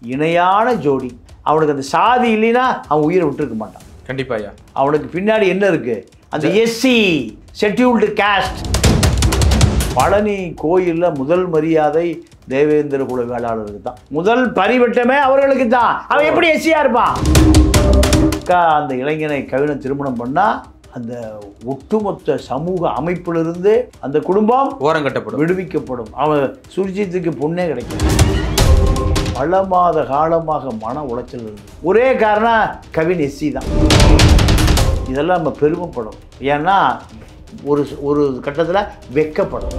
இணையான ஜோடி. அவனுக்கு அந்த சாதி இல்லைன்னா அவன் உயிரை விட்டுருக்க மாட்டான். கண்டிப்பாயா. அவனுக்கு பின்னாடி என்ன இருக்கு? அந்த எஸ்சி ஷெட்யூல்டு காஸ்ட். பழனி கோயிலில் முதல் மரியாதை தேவேந்திர குல வேளாளருக்கு தான். முதல் பரிவட்டமே அவர்களுக்கு தான். அவன் எப்படி எஸ்சியா இருப்பான்? அந்த இளைஞனை கவினை திருமணம் பண்ணா அந்த ஒட்டுமொத்த சமூக அமைப்பிலிருந்து அந்த குடும்பம் ஓரங்கட்டப்படும், விடுவிக்கப்படும். அவன் சுர்ஜித்துக்கு பொண்ணே கிடைக்கும். பல மாத காலமாக மன உளைச்சல் இருந்து ஒரே காரணம் கவின் எஸ்சி தான். இதெல்லாம் நம்ம பெருமைப்படும். ஏன்னா ஒரு கட்டத்தில் வெக்கப்படும்.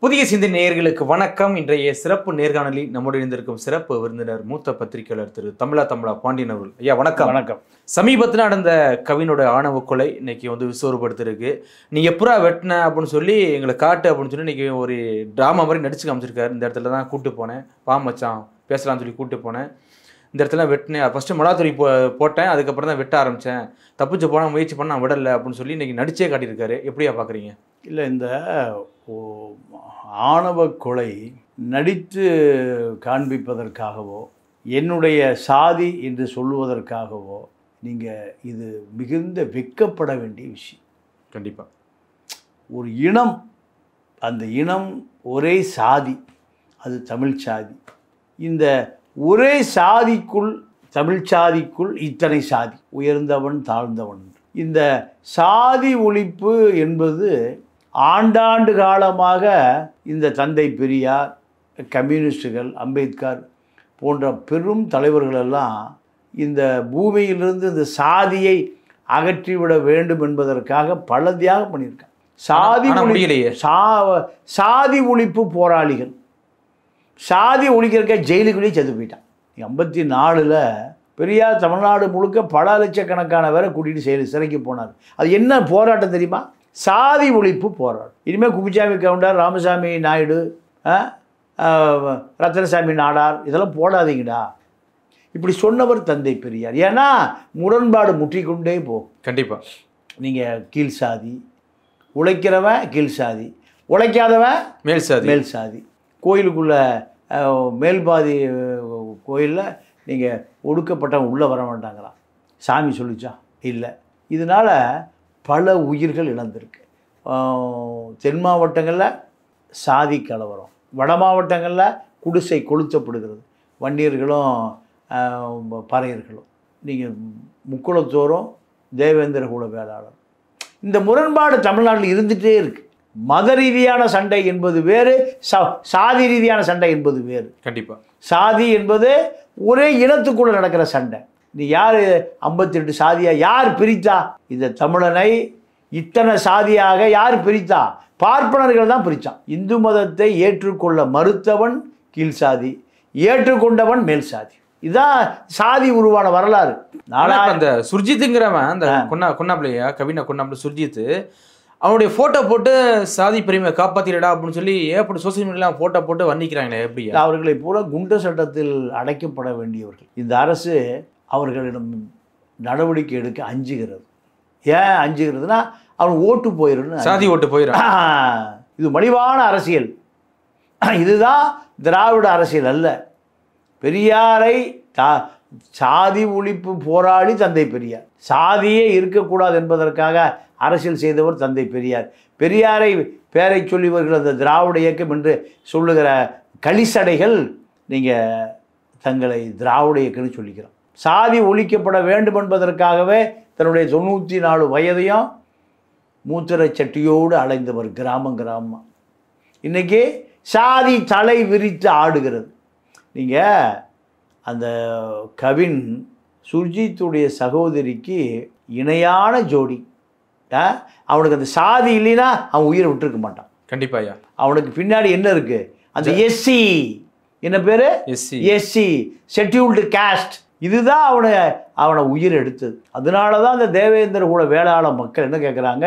புதிய சிந்தனை நேயர்களுக்கு வணக்கம். இன்றைய சிறப்பு நேர்காணலில் நம்முடைய இருந்திருக்கும் சிறப்பு விருந்தினர் மூத்த பத்திரிகையாளர் திரு தமிழா பாண்டியன் அவர்கள். ஐயா வணக்கம். வணக்கம். சமீபத்தில் நடந்த கவினோட ஆணவ கொலை இன்னைக்கு விசுவரப்படுத்திருக்கு. நீ எப்பரா வெட்டின அப்படின்னு சொல்லி எங்களை காட்டு அப்படின்னு சொல்லி இன்னைக்கு ஒரு டிராமா மாதிரி நடிச்சு காமிச்சிருக்காரு. இந்த இடத்துல தான் கூப்பிட்டு போனேன், மச்சான் பேசலாம்னு சொல்லி கூப்பிட்டு போனேன். இந்த இடத்துல வெட்டினேன், ஃபஸ்ட்டு மிளகாத்தூரி போட்டேன், அதுக்கப்புறம் தான் வெட்ட ஆரம்பித்தேன், தப்பிச்சு போனால் முயற்சி பண்ண நான் விடலை அப்படின்னு சொல்லி இன்றைக்கி நடிச்சே காட்டியிருக்காரு. எப்படியா பார்க்குறீங்க? இல்லை, இந்த ஆணவ கொலை நடித்து காண்பிப்பதற்காகவோ என்னுடைய சாதி என்று சொல்லுவதற்காகவோ நீங்கள் இது மிகுந்த வெட்கப்பட வேண்டிய விஷயம். கண்டிப்பாக. ஒரு இனம், அந்த இனம் ஒரே சாதி, அது தமிழ் சாதி. இந்த ஒரே சாதிக்குள், தமிழ் சாதிக்குள் இத்தனை சாதி, உயர்ந்தவன் தாழ்ந்தவன். இந்த சாதி ஒழிப்பு என்பது ஆண்டாண்டு காலமாக இந்த தந்தை பெரியார், கம்யூனிஸ்டுகள், அம்பேத்கர் போன்ற பெரும் தலைவர்களெல்லாம் இந்த பூமியிலிருந்து இந்த சாதியை அகற்றிவிட வேண்டும் என்பதற்காக பல தியாகம் பண்ணியிருக்காங்க. சாதி ஒழிப்பு போராளிகள், சாதி ஒழிக்கிறக்க ஜெயிலுக்குள்ளேயே செத்து போயிட்டான். 54 பெரியார் தமிழ்நாடு முழுக்க பல லட்சக்கணக்கான பேரை கூட்டிகிட்டு சிறைக்கு போனார். அது என்ன போராட்டம் தெரியுமா? சாதி ஒழிப்பு போராட்டம். இனிமேல் குப்புசாமி கவுண்டர், ராமசாமி நாயுடு, ரத்தனசாமி நாடார் இதெல்லாம் போடாதீங்கடா, இப்படி சொன்னவர் தந்தை பெரியார். ஏன்னா முரண்பாடு முற்றிக்கொண்டே போகும். கண்டிப்பாக. நீங்கள் கீழ் சாதி, உழைக்கிறவன் கீழ் சாதி, உழைக்காதவன் மேல் சாதி. மேல் சாதி. கோயிலுக்குள்ளே மேல்பாதி கோயிலில் நீங்கள் ஒடுக்கப்பட்டவன் உள்ளே வர மாட்டாங்களாம், சாமி சொல்லிச்சா? இல்லை. இதனால் பல உயிர்கள் இழந்திருக்கு. தென் மாவட்டங்களில் சாதி கலவரம், வட மாவட்டங்களில் குடிசை கொளுத்தப்படுகிறது, வன்னியர்களும் பறையர்களும். நீங்கள் முக்குளத்தோறும் தேவேந்திர குல வேளாளர். இந்த முரண்பாடு தமிழ்நாட்டில் இருந்துகிட்டே இருக்குது. மத ரீதியான சண்டை என்பது வேறு, சாதி ரீதியான சண்டை என்பது வேறு. கண்டிப்பாக. சாதி என்பது ஒரே இனத்துக்குள்ள நடக்கிற சண்டை. நீ யார் 58 சாதியா யார் பிரித்தா? இந்த தமிழனை இத்தனை சாதியாக யார் பிரித்தா? பார்ப்பனர்கள் தான் பிரித்தான். இந்து மதத்தை ஏற்றுக்கொள்ள மறுத்தவன் கீழ் சாதி, ஏற்றுக்கொண்டவன் மேல் சாதி. இதுதான் சாதி உருவான வரலாறு. அந்த சுர்ஜித்துங்கிறவன், அந்த கொன்னாப்பிள்ளையா கவினா கொன்னாப்பிள்ளை சுர்ஜித்து, அவனுடைய ஃபோட்டோ போட்டு சாதி பெருமையை காப்பாற்றிடா அப்படின்னு சொல்லி ஏற்பட்டு சோசியல் மீடியாவில் ஃபோட்டோ போட்டு வர்ணிக்கிறாங்களே, எப்படி? அவர்களை பூரா குண்டர் சட்டத்தில் அடைக்கப்பட வேண்டியவர்கள். இந்த அரசு அவர்களிடம் நடவடிக்கை எடுக்க அஞ்சுகிறது. ஏன் அஞ்சுகிறதுனா, அவன் ஓட்டு போயிடும், சாதி ஓட்டு போயிடும். இது மலிவான அரசியல். இதுதான் திராவிட அரசியல் அல்ல. பெரியாரை சாதி ஒழிப்பு போராளி தந்தை பெரியார். சாதியே இருக்கக்கூடாது என்பதற்காக அரசியல் செய்தவர் தந்தை பெரியார். பெரியாரை பேரை சொல்லிவர்கள் அந்த திராவிட இயக்கம் என்று சொல்லுகிற களிசடைகள் நீங்கள் தங்களை திராவிட இயக்கம்னு சொல்லிக்கிறோம். சாதி ஒழிக்கப்பட வேண்டும் என்பதற்காகவே தன்னுடைய 94 வயதையும் மூத்திர சட்டியோடு அலைந்தவர் கிராமம். இன்றைக்கி சாதி தலை விரித்து ஆடுகிறது. நீங்கள் அந்த கவின் சுர்ஜித்துடைய சகோதரிக்கு இணையான ஜோடி. அவனுக்கு அந்த சாதி இல்லைன்னா அவன் உயிரை விட்டுருக்க மாட்டான். கண்டிப்பாயா. அவனுக்கு பின்னாடி என்ன இருக்குது? அந்த எஸ்சி, என்ன பேர்? SC scheduled caste. இதுதான் அவனை உயிர் எடுத்தது. அதனால தான் அந்த தேவேந்திர குல வேளாள மக்கள் என்ன கேட்குறாங்க?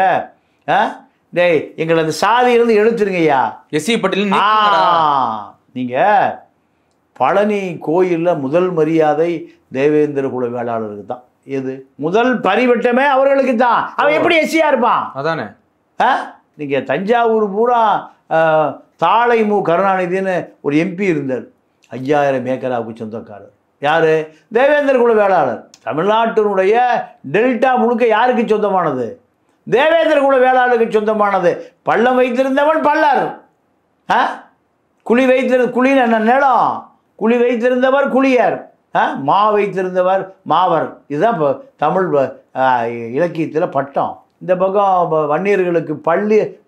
டேய், எங்களை அந்த சாதியிலிருந்து எடுத்துருங்கய்யா. எஸ்சி பட்டியல். நீங்கள் பழனி கோயிலில் முதல் மரியாதை தேவேந்திர குல வேளாளருக்கு தான். எது முதல் பரிவட்டமே அவர்களுக்கு தான். அவன் எப்படி எஸ்சியா இருப்பான்? அதானே. நீங்கள் தஞ்சாவூர் பூரா தாளை மு கருணாநிதினு ஒரு எம்பி இருந்தார். 5000 ஏக்கராவுக்கு சொந்தக்காரர். யார்? தேவேந்திர குல வேளாளர். தமிழ்நாட்டினுடைய டெல்டா முழுக்க யாருக்கு சொந்தமானது? தேவேந்திர குல வேளாளருக்கு சொந்தமானது. பள்ளம் வைத்திருந்தவன் பள்ளர், குழி குழின்னு என்ன நிலம், குழி வைத்திருந்தவர் குழியர், மா வைத்திருந்தவர் மாவர். இதுதான் இப்போ தமிழ் இலக்கியத்தில் பட்டம். இந்த பக்கம் வன்னியர்களுக்கு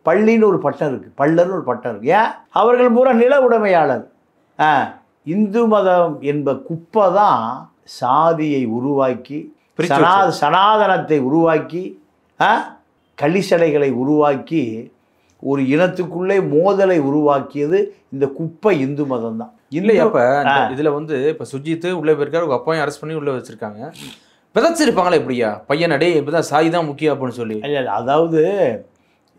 பள்ளின்னு ஒரு பட்டம் இருக்குது, பள்ளர்னு ஒரு பட்டம் இருக்குது. ஏன்? அவர்கள் பூரா நில உடைமையாளர். இந்து மதம் என்ப குப்பை தான் சாதியை உருவாக்கி, சனாதனத்தை உருவாக்கி, களிசடைகளை உருவாக்கி, ஒரு இனத்துக்குள்ளே மோதலை உருவாக்கியது இந்த குப்பை இந்து மதம் தான். இல்லை அப்போ இதில் வந்து இப்போ சுஜித் உள்ளே போயிருக்காரு, உங்கள் அப்பாவையும் அரெஸ்ட் பண்ணி உள்ளே வச்சுருக்காங்க. விதைச்சிருப்பாங்களா எப்படியா பையன் அடே இப்போ தான் சாதி தான் முக்கியம் அப்படின்னு சொல்லி? இல்லை, அதாவது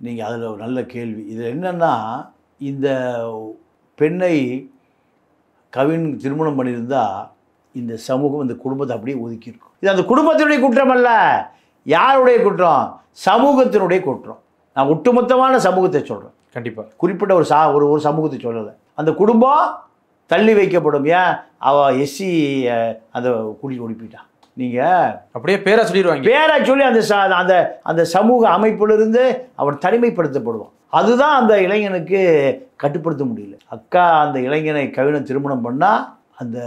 நீங்கள் அதில் ஒரு நல்ல கேள்வி. இதில் என்னென்னா, இந்த பெண்ணை கவின் திருமணம் பண்ணியிருந்தா இந்த சமூகம் இந்த குடும்பத்தை அப்படியே ஒதுக்கியிருக்கும். இது அந்த குடும்பத்தினுடைய குற்றம் அல்ல. யாருடைய குற்றம்? சமூகத்தினுடைய குற்றம். நான் ஒட்டுமொத்தமான சமூகத்தை சொல்கிறேன், கண்டிப்பாக குறிப்பிட்ட ஒரு சமூகத்தை சொல்லலை. அந்த குடும்பம் தள்ளி வைக்கப்படும். ஏன்? அவள் எஸ்சி அந்த குடி ஒழிப்பிட்டான். நீங்கள் அப்படியே பேரை சொல்லிடுவாங்க. பேரை சொல்லி அந்த அந்த சமூக அமைப்பிலிருந்து அவன் தனிமைப்படுத்தப்படுவான். அதுதான் அந்த இளைஞனுக்கு கட்டுப்படுத்த முடியல. அக்கா அந்த இளைஞனை கவினை திருமணம் பண்ணால் அந்த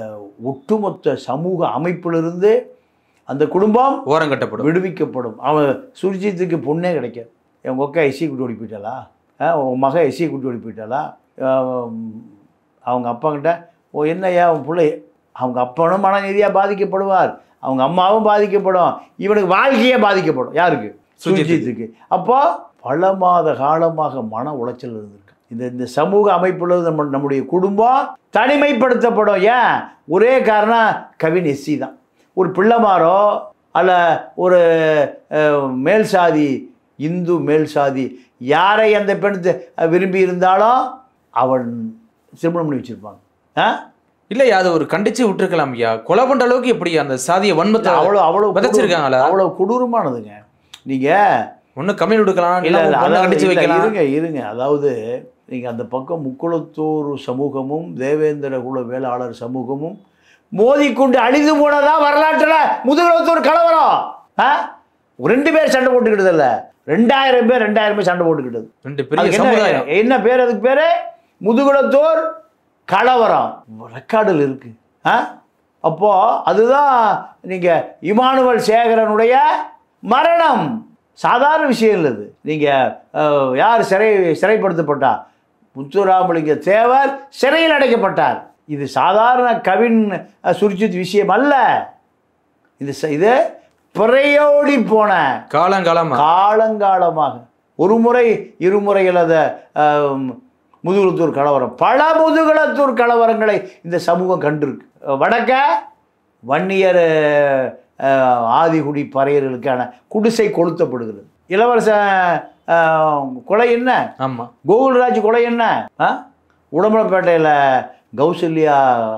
ஒட்டுமொத்த சமூக அமைப்பிலிருந்து அந்த குடும்பம் ஓரங்கட்டப்படும், விடுவிக்கப்படும். அவன் சுர்ஜித்துக்கு பொண்ணே கிடைக்காது. உங்கள் அக்கா எஸ்சி குட்டி ஓடி போயிட்டாளா, உன் மக எஸ்சி குட்டி ஓடி போயிட்டாளா, அவங்க அப்பாங்கிட்ட என்னையா உன் பிள்ளை, அவங்க அப்பனும் மன ரீதியாக பாதிக்கப்படுவார், அவங்க அம்மாவும் பாதிக்கப்படும், இவனுக்கு வாழ்க்கையே பாதிக்கப்படும். யாருக்கு? சுர்ஜித்துக்கு. அப்போ பல மாத காலமாக மன உளைச்சல் இருந்திருக்கு. இந்த சமூக அமைப்புல நம்முடைய குடும்பம் தனிமைப்படுத்தப்படும். ஏன்? ஒரே காரணம், கவின் எஸ்சி தான். ஒரு பிள்ளைமாரோ அல்ல ஒரு மேல் சாதி, இந்து மேல் சாதி யாரை அந்த பெண் விரும்பி இருந்தாலும் அவன் திருமணம் பண்ணி வச்சிருப்பாங்க. இல்லையா? அது ஒரு கண்டிச்சு விட்டுருக்கலாம் ஐயா. கொலை பண்ற அளவுக்கு எப்படி அந்த சாதிய வன்மத்தை அவ்வளோ விதைச்சிருக்காங்களா? அவ்வளோ கொடூரமானதுங்க. நீங்கள் ஒன்றும் கம்மி கொடுக்கலாம், கண்டிச்சு வைக்கலாம். இருங்க. அதாவது நீங்கள் அந்த பக்கம் முக்குளத்தூர் சமூகமும் தேவேந்திர குல வேளாளர் சமூகமும் மோதிக்கொண்டு அழிந்து போனதான் வரலாற்றில் முதுகுளத்தூர் கலவரம். 2 பேர் சண்டை போட்டுக்கிட்டது இல்லை, 2000 பேர் சண்டை போட்டுக்கிட்டது. 2 பெரிய சமுதாயம். என்ன பேர்? அதுக்கு பேர் முதுகுளத்தூர் கலவரம். ரெக்கார்டில் இருக்கு. அப்போ அதுதான் நீங்கள் இமானுவல் சேகரனுடைய மரணம் சாதாரண விஷயம் இல்லை. இது நீங்கள் யார் சிறைப்படுத்தப்பட்டா? முத்துராமலிங்க தேவர் சிறையில் அடைக்கப்பட்டார். இது சாதாரண கவின் சுர்ஜித் விஷயம் அல்ல. இது பிறையோடி போன காலங்காலமாக ஒரு முறை இருமுறையில் அதை முதுகுளத்தூர் கலவரம், பல முதுகுளத்தூர் கலவரங்களை இந்த சமூகம் கண்டிருக்கு. வடக்க வன்னியர் ஆதிகுடி பறையர்களுக்கான குடிசை கொளுத்தப்படுகிறது. இளவரச கொலை என்ன? ஆமாம். கோகுல்ராஜ் கொலை என்ன? உடம்பலப்பேட்டையில் கௌசல்யா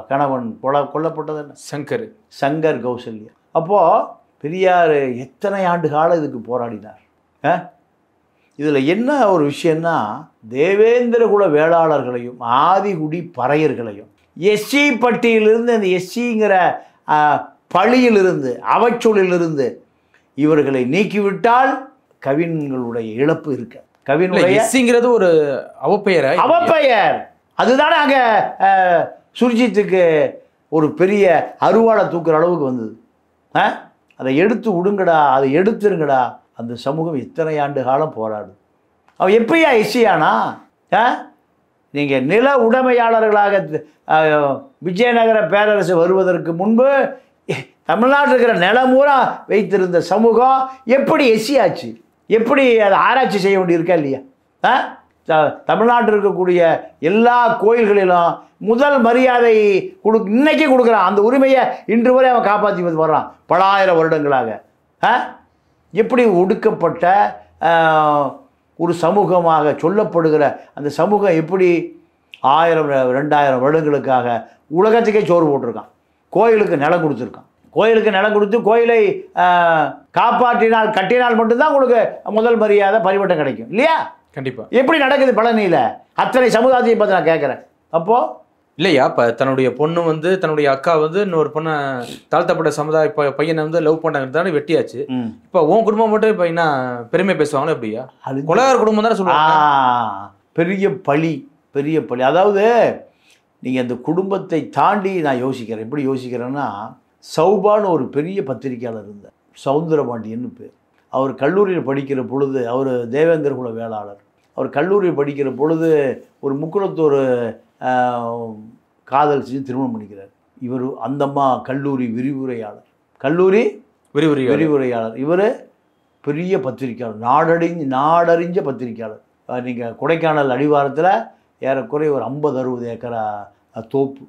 கணவன் கொல்லப்பட்டது என்ன? சங்கர் கௌசல்யா. அப்போது பெரியார் எத்தனை ஆண்டு காலம் இதுக்கு போராடினார். இதில் என்ன ஒரு விஷயம்னா, தேவேந்திர குல வேளாளர்களையும் ஆதிகுடி பறையர்களையும் எஸ்சி பட்டியலிருந்து அந்த எஸ்சிங்கிற பழியிலிருந்து அவச்சொலிலிருந்து இவர்களை நீக்கிவிட்டால் கவின்களுடைய இழப்பு இருக்க. கவினுடைய எஸ்சிங்கிறது ஒரு அவப்பெயர். அதுதானே அங்கே சுர்ஜித்துக்கு ஒரு பெரிய அருவாளை தூக்குற அளவுக்கு வந்தது. அதை எடுத்து விடுங்கடா, அதை எடுத்துருங்கடா. அந்த சமூகம் இத்தனை ஆண்டு காலம் போராடும். அவன் எப்பயா எஸ்சியானா? நீங்கள் நில உடைமையாளர்களாக விஜயநகர பேரரசு வருவதற்கு முன்பு தமிழ்நாட்டில் இருக்கிற நிலமூரா வைத்திருந்த சமூகம் எப்படி எஸ்சி ஆச்சு? எப்படி அதை ஆராய்ச்சி செய்ய வேண்டியிருக்கா இல்லையா? தமிழ்நாட்டில் இருக்கக்கூடிய எல்லா கோயில்களிலும் முதல் மரியாதை இன்னைக்கு கொடுக்குறான். அந்த உரிமையை இன்று வரை அவன் காப்பாற்றி வர்றான் பல ஆயிரம் வருடங்களாக. எப்படி ஒடுக்கப்பட்ட ஒரு சமூகமாக சொல்லப்படுகிற அந்த சமூகம் எப்படி 1000-2000 வருடங்களுக்காக உலகத்துக்கே சோறு போட்டிருக்கான். கோயிலுக்கு நிலம் கொடுத்துருக்கான். கோயிலுக்கு நிலம் கொடுத்து கோயிலை காப்பாற்றினால் கட்டினால் மட்டும்தான் உங்களுக்கு முதல் மரியாதை பரிவட்டம் கிடைக்கும் இல்லையா? கண்டிப்பாக. எப்படி நடக்குது பழனியில்? அத்தனை சமுதாயத்தை பற்றி நான் கேட்குறேன். அப்போது இல்லையா இப்போ தன்னுடைய பொண்ணு வந்து தன்னுடைய அக்கா வந்து இன்னொரு பொண்ணை தாழ்த்தப்பட்ட சமுதாய பையனை வந்து லவ் பண்ணாங்கிறது தானே வெட்டியாச்சு. இப்போ உன் குடும்பம் மட்டும் இப்போ என்ன பெருமை பேசுவாங்களா எப்படியா? கொலைகார குடும்பம் தானே சொல்லுவாங்க. பெரிய பழி, பெரிய பழி. அதாவது நீங்கள் அந்த குடும்பத்தை தாண்டி நான் யோசிக்கிறேன். எப்படி யோசிக்கிறேன்னா, சௌபான்னு ஒரு பெரிய பத்திரிக்கையாளர் இருந்தார், சவுந்தரபாண்டியன்னு பேர். அவர் கல்லூரியில் படிக்கிற பொழுது, அவர் தேவேந்திர குல வேளாளர். அவர் கல்லூரியில் படிக்கிற பொழுது ஒரு முக்குளத்தூர் காதல் செஞ்சு திருமணம் பண்ணிக்கிறார். இவர் அந்தம்மா கல்லூரி விரிவுரையாளர், கல்லூரி விரிவுரையாளர். இவர் பெரிய பத்திரிக்கையாளர், நாடறிஞ்ச பத்திரிக்கையாளர். நீங்கள் கொடைக்கானல் அடிவாரத்தில் ஏறக்குறைய ஒரு 50-60 ஏக்கரா தோப்பு.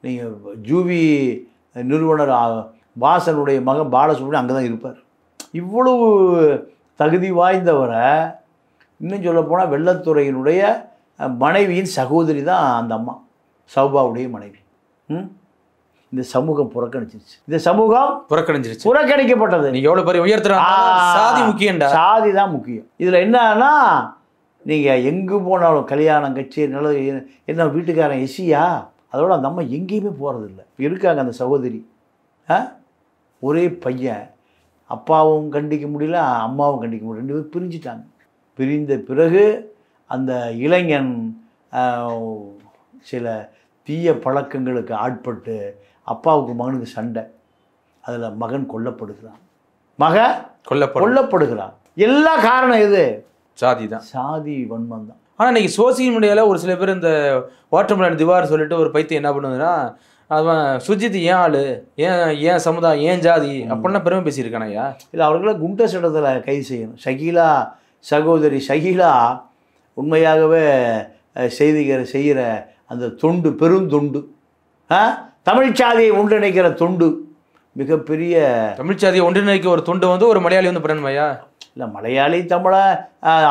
நீங்கள் ஜூவி நிறுவனர் வாசனுடைய மகன் பாலசுப்ரமணியம் அங்கே தான் இருப்பார். இவ்வளவு தகுதி வாய்ந்தவரை, இன்னும் சொல்லப்போனால் வெள்ளத்துறையினுடைய மனைவியின் சகோதரி தான் அந்த அம்மா, சௌபாவுடைய மனைவி. இந்த சமூகம் புறக்கணிச்சிருச்சு. இந்த சமூகம் புறக்கணிக்கப்பட்டது. நீங்க எவ்வளவு பெரிய உயர்த்துறாங்க, சாதி முக்கியம்டா, சாதி தான் முக்கியம். இதில் என்னன்னா, நீங்கள் எங்கே போனாலும் கல்யாணம் கட்சி என்ன வீட்டுக்காரன் எஸ்சியா, அதோட அந்த அம்மா எங்கேயுமே போகிறதில்ல. இருக்காங்க அந்த சகோதரி, ஒரே பையன், அப்பாவும் கண்டிக்க முடியல, அம்மாவும் கண்டிக்க முடியல, 2 பேரும் பிரிஞ்சிட்டாங்க. பிரிந்த பிறகு அந்த இளைஞன் சில தீய பழக்கங்களுக்கு ஆட்பட்டு அப்பாவுக்கு மகனுக்கு சண்டை, அதில் மகன் கொல்லப்படுகிறான், கொல்லப்படுகிறான். எல்லா காரணம் எது? சாதி தான், சாதி வன்மம் தான். ஆனால் இன்றைக்கி சோசியல் மீடியாவில் ஒரு சில பேர் இந்த வாட்டர்மெலன் திவார் சொல்லிட்டு ஒரு பைத்தியம் என்ன பண்ணுதுன்னா, அவன் சுஜித் ஏன் ஆள், ஏன் சமுதாயம், ஏன் ஜாதி அப்படின்னா பெருமை பேசியிருக்கானையா? இல்லை, அவர்களை குண்ட சட்டத்தில் கைது செய்யணும். ஷகீலா சகோதரி ஷகீலா உண்மையாகவே செய்கிற அந்த தொண்டு, பெருந்தொண்டு, தமிழ்ச்சாதியை ஒன்றிணைக்கிற தொண்டு, மிகப்பெரிய தமிழ்ச்சாதியை ஒன்றிணைக்க ஒரு தொண்டு வந்து ஒரு மலையாளி வந்து பண்ணணுமையா? இல்லை, மலையாளி தமிழ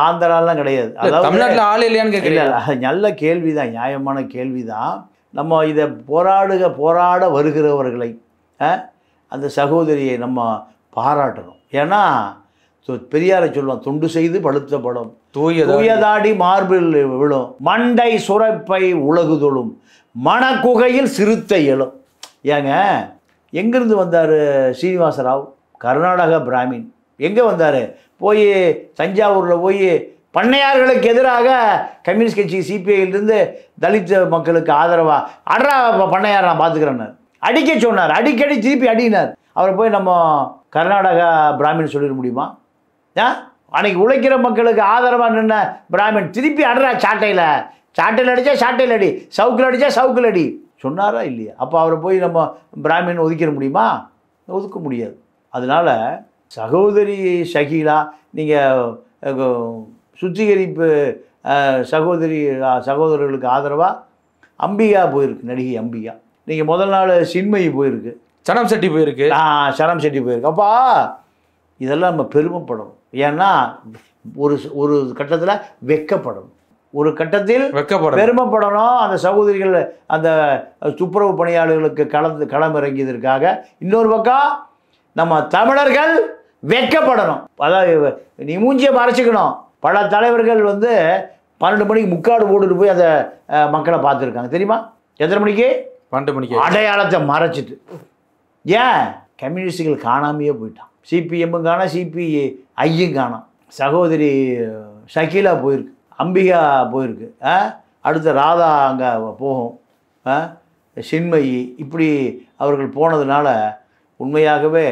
ஆந்திராலாம் கிடையாது. அதாவது தமிழ்நாட்டில் ஆள் இல்லையான்னு கேட்கல. நல்ல கேள்வி தான், நியாயமான கேள்வி தான். நம்ம இதை போராட வருகிறவர்களை, அந்த சகோதரியை நம்ம பாராட்டணும். ஏன்னா பெரியாரை சொல்லுவோம், தொண்டு செய்து பழுத்த படம் தூயதாடி மார்பில் விழும், மண்டை சுரப்பை உலகு தொழும், மணக்குகையில் சிறுத்தை எழும். ஏங்க, எங்கேருந்து வந்தார் ஸ்ரீனிவாச ராவ்? கர்நாடகா பிராமின். எங்கே வந்தார்? போய் தஞ்சாவூரில் போய் பண்ணையார்களுக்கு எதிராக கம்யூனிஸ்ட் கட்சி சிபிஐயிலிருந்து தலித் மக்களுக்கு ஆதரவாக அட்ரா பண்ணையார் நான் பார்த்துக்கிறேன்னார், அடிக்க சொன்னார், அடிக்கடி திருப்பி அடினார். அவரை போய் நம்ம கர்நாடகா பிராமின் சொல்லிட முடியுமா? அன்னைக்கு உழைக்கிற மக்களுக்கு ஆதரவாக நின்ன பிராமின் திருப்பி அட்ரா சாட்டையில் அடித்தா சாட்டையில் அடி, சவுக்கில் அடித்தா சவுக்கில் அடி சொன்னாரா இல்லையா? அப்போ அவரை போய் நம்ம பிராமின் ஒதுக்கிட முடியுமா? ஒதுக்க முடியாது. அதனால் சகோதரி ஷகீலா, நீங்கள் சுத்திகரிப்பு சகோதரர்களுக்கு ஆதரவாக அம்பிகா போயிருக்கு, நடிகை அம்பிகா. நீங்கள் முதல் நாள் சின்மயி போயிருக்கு, சனம் செட்டி போயிருக்கு. அப்பா இதெல்லாம் நம்ம பெருமைப்படணும். ஏன்னா ஒரு கட்டத்தில் வெக்கப்படணும், ஒரு கட்டத்தில் பெருமைப்படணும். அந்த சகோதரிகள் அந்த துப்புரவு பணியாளர்களுக்கு களமிறங்கியதற்காக. இன்னொரு பக்கம் நம்ம தமிழர்கள் வெக்கப்படணும். அதாவது நீ மூஞ்சியை மறைச்சிக்கணும். பல தலைவர்கள் வந்து 12 மணிக்கு முக்காடு போட்டுட்டு போய் அந்த மக்களை பார்த்துருக்காங்க தெரியுமா? எத்தனை மணிக்கு? 12 மணிக்கு. அடையாளத்தை மறைச்சிட்டு. ஏன்? கம்யூனிஸ்டுகள் காணாமையே போயிட்டான். சிபிஎம்மும் காணோம், சிபிஐயும் காணோம். சகோதரி ஷகீலா போயிருக்கு, அம்பிகா போயிருக்கு, அடுத்த ராதா அங்கே போகும், சின்மயி, இப்படி அவர்கள் போனதுனால உண்மையாகவே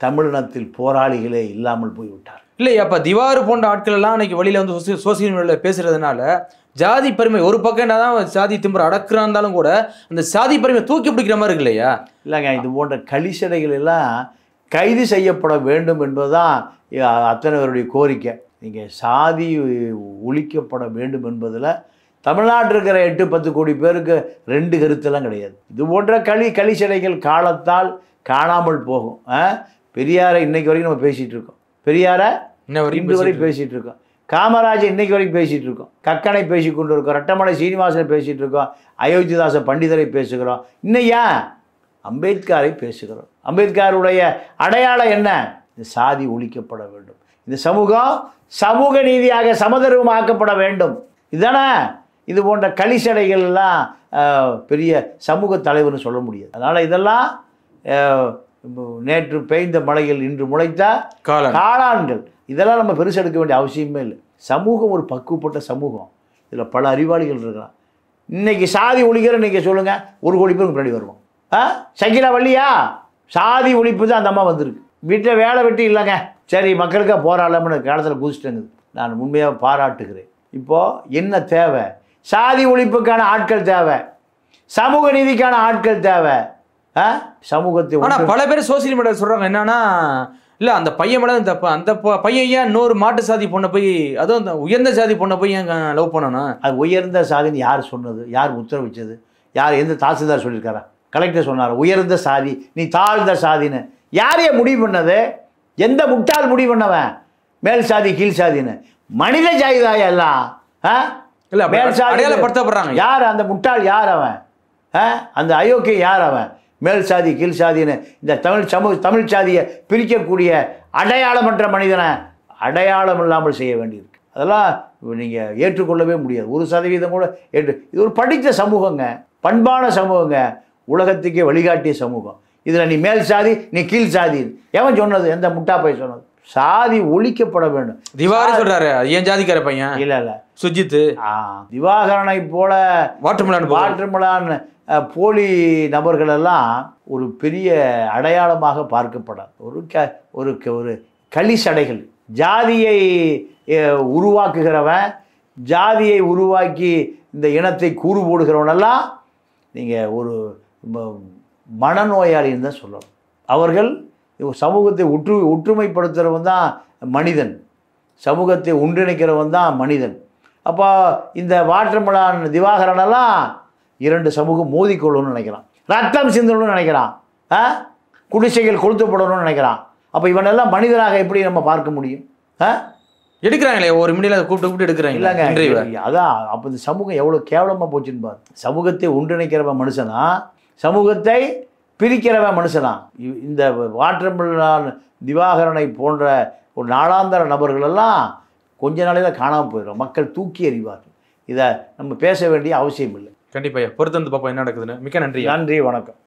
தமிழினத்தில் போராளிகளே இல்லாமல் போய்விட்டார். இல்லை, அப்போ திவார் போன்ற ஆட்கள் எல்லாம் அன்றைக்கி வெளியில் வந்து சோசியல் மீடியாவில் பேசுகிறதுனால ஜாதி பெருமை ஒரு பக்கம் என்ன தான் சாதி திம்புற அடக்குறாந்தாலும் கூட அந்த சாதி பெருமை தூக்கி பிடிக்கிற மாதிரி இருக்கு இல்லையா? இல்லைங்க, இது போன்ற கலிசடைகள் எல்லாம் கைது செய்யப்பட வேண்டும் என்பதுதான் அத்தனை பேருடைய கோரிக்கை. நீங்கள் சாதி ஒழிக்கப்பட வேண்டும் என்பதில் தமிழ்நாட்டில் இருக்கிற 8-10 கோடி பேருக்கு 2 கருத்தெல்லாம் கிடையாது. இது போன்ற கலிசடைகள் காலத்தால் காணாமல் போகும். பெரியாரை இன்னைக்கு வரைக்கும் நம்ம பேசிகிட்டு இருக்கோம், பெரியாரை இன்று வரை பேசிகிட்டு இருக்கோம், காமராஜர் இன்னைக்கு வரைக்கும் பேசிகிட்டு இருக்கோம், கக்கனை பேசி கொண்டு இருக்கோம், ரெட்டமலை சீனிவாசனை பேசிகிட்டு இருக்கோம், அயோத்திதாச பண்டிதரை பேசுகிறோம், இன்னையா அம்பேத்கரை பேசுகிறோம். அம்பேத்கருடைய அடையாளம் என்ன? இந்த சாதி ஒழிக்கப்பட வேண்டும், இந்த சமூகம் சமூக நீதியாக சமதர்மமாக்கப்பட வேண்டும். இதுதானே இது போன்ற களிசடைகள்லாம் பெரிய சமூக தலைவர்னு சொல்ல முடியாது. அதனால் இதெல்லாம் நேற்று பெய்த மழையில் இன்று முளைத்த காளான்கள். இதெல்லாம் நம்ம பெருசெடுக்க வேண்டிய அவசியமே இல்லை. சமூகம் ஒரு பக்குவப்பட்ட சமூகம். இதில் பல அறிவாளிகள் இருக்கிறான். இன்னைக்கு சாதி ஒழிக்கிற நீங்கள் சொல்லுங்கள், 1 கோடி பேருக்கு முன்னாடி வருவோம். சகிலா வள்ளியா? சாதி ஒழிப்பு தான் அந்த அம்மா வந்திருக்கு. வீட்டில் வேலை வெட்டி இல்லைங்க, சரி மக்களுக்காக போராடலாம்னு காலத்தில் குதிச்சிட்டேங்குது. நான் உண்மையாக பாராட்டுகிறேன். இப்போது என்ன தேவை? சாதி ஒழிப்புக்கான ஆட்கள் தேவை, சமூக நீதிக்கான ஆட்கள் தேவை. சமூகத்தை ஆனால் பல பேர் சோசியல் மீடியா சொல்கிறாங்க என்னன்னா, இல்லை அந்த பையன் மேலே தப்பு, அந்த பையன் ஏன் இன்னொரு மாட்டு சாதி பொண்ணை போய், அதுவும் அந்த உயர்ந்த சாதி பொண்ணை போய் ஏன் லவ் பண்ணணும்? அது உயர்ந்த சாதின்னு யார் சொன்னது? யார் உத்தரவிச்சது? யார் எந்த தாசில்தார் சொல்லியிருக்காரா? கலெக்டர் சொன்னார் உயர்ந்த சாதி, நீ தாழ்ந்த சாதின்னு. யாரையே முடிவு பண்ணது? எந்த முட்டாள் முடிவு பண்ணவன் மேல் சாதி கீழ் சாதின்னு? மனித ஜாதிதாயா எல்லாம்? இல்லை மேல் சாதி அடையாளப்படுத்தப்படுறாங்க. யார் அந்த முட்டாள்? யார் அவன்? அந்த அயோக்கிய யார் அவன்? மேல் சாதி கீழ் சாதின்னு இந்த தமிழ் சாதியை பிரிக்கக்கூடிய அடையாளமற்ற மனிதனை அடையாளம் இல்லாமல் செய்ய வேண்டியிருக்கு. அதெல்லாம் நீங்கள் ஏற்றுக்கொள்ளவே முடியாது. 1% கூட இது ஒரு படித்த சமூகங்க, பண்பான சமூகங்க, உலகத்துக்கே வழிகாட்டிய சமூகம். இதில் நீ மேல் சாதி நீ கீழ் சாதி எவன் சொன்னது? எந்த முட்டா போய் சொன்னது? சாதி ஒழிக்கப்பட வேண்டும். திவாகரன் சொல்றாரு, ஏன் ஜாதிக்கார பையன்? இல்லை சுஜித் திவாகரனை போல வாட்டர்மிலான் போலி நபர்கள் எல்லாம் ஒரு பெரிய அடையாளமாக பார்க்கப்படாது. ஒரு களிசடைகள். ஜாதியை உருவாக்குகிறவன், ஜாதியை உருவாக்கி இந்த இனத்தை கூறு போடுகிறவனெல்லாம் நீங்கள் ஒரு மனநோயாளின்னு தான் சொல்லணும். அவர்கள் சமூகத்தை ஒற்றுமைப்படுத்துகிறவன் தான் மனிதன், சமூகத்தை ஒன்றிணைக்கிறவன் தான் மனிதன். அப்போ இந்த வாட்டர்மிலான் திவாகரனெல்லாம் 2 சமூகம் மோதிக்கொள்ளணும்னு நினைக்கிறான், ரத்தம் சிந்தணும்னு நினைக்கிறான், குடிசைகள் கொளுத்தப்படணும்னு நினைக்கிறான். அப்போ இவனெல்லாம் மனிதனாக எப்படி நம்ம பார்க்க முடியும்? எடுக்கிறாங்களே ஒரு மீடியாவில் கூப்பிட்டு எடுக்கிறாங்க. இல்லைங்க, அதான் அப்போ இந்த சமூகம் எவ்வளோ கேவலமாக போச்சுன்னு பாரு. சமூகத்தை ஒன்றிணைக்கிறவன் மனுஷனா, சமூகத்தை பிரிக்கிறவன் மனுஷனா? இந்த வாட்டர்மிலான் திவாகரனை போன்ற ஒரு நாளாந்தர நபர்களெல்லாம் கொஞ்ச நாளையில் காணாமல் போயிடும். மக்கள் தூக்கி எறிவார்கள். இதை நம்ம பேச வேண்டிய அவசியம் இல்லை. கண்டிப்பாக பொறுத்து வந்து பார்ப்போம் என்ன நடக்குதுன்னு. மிக்க நன்றி. நன்றி, வணக்கம்.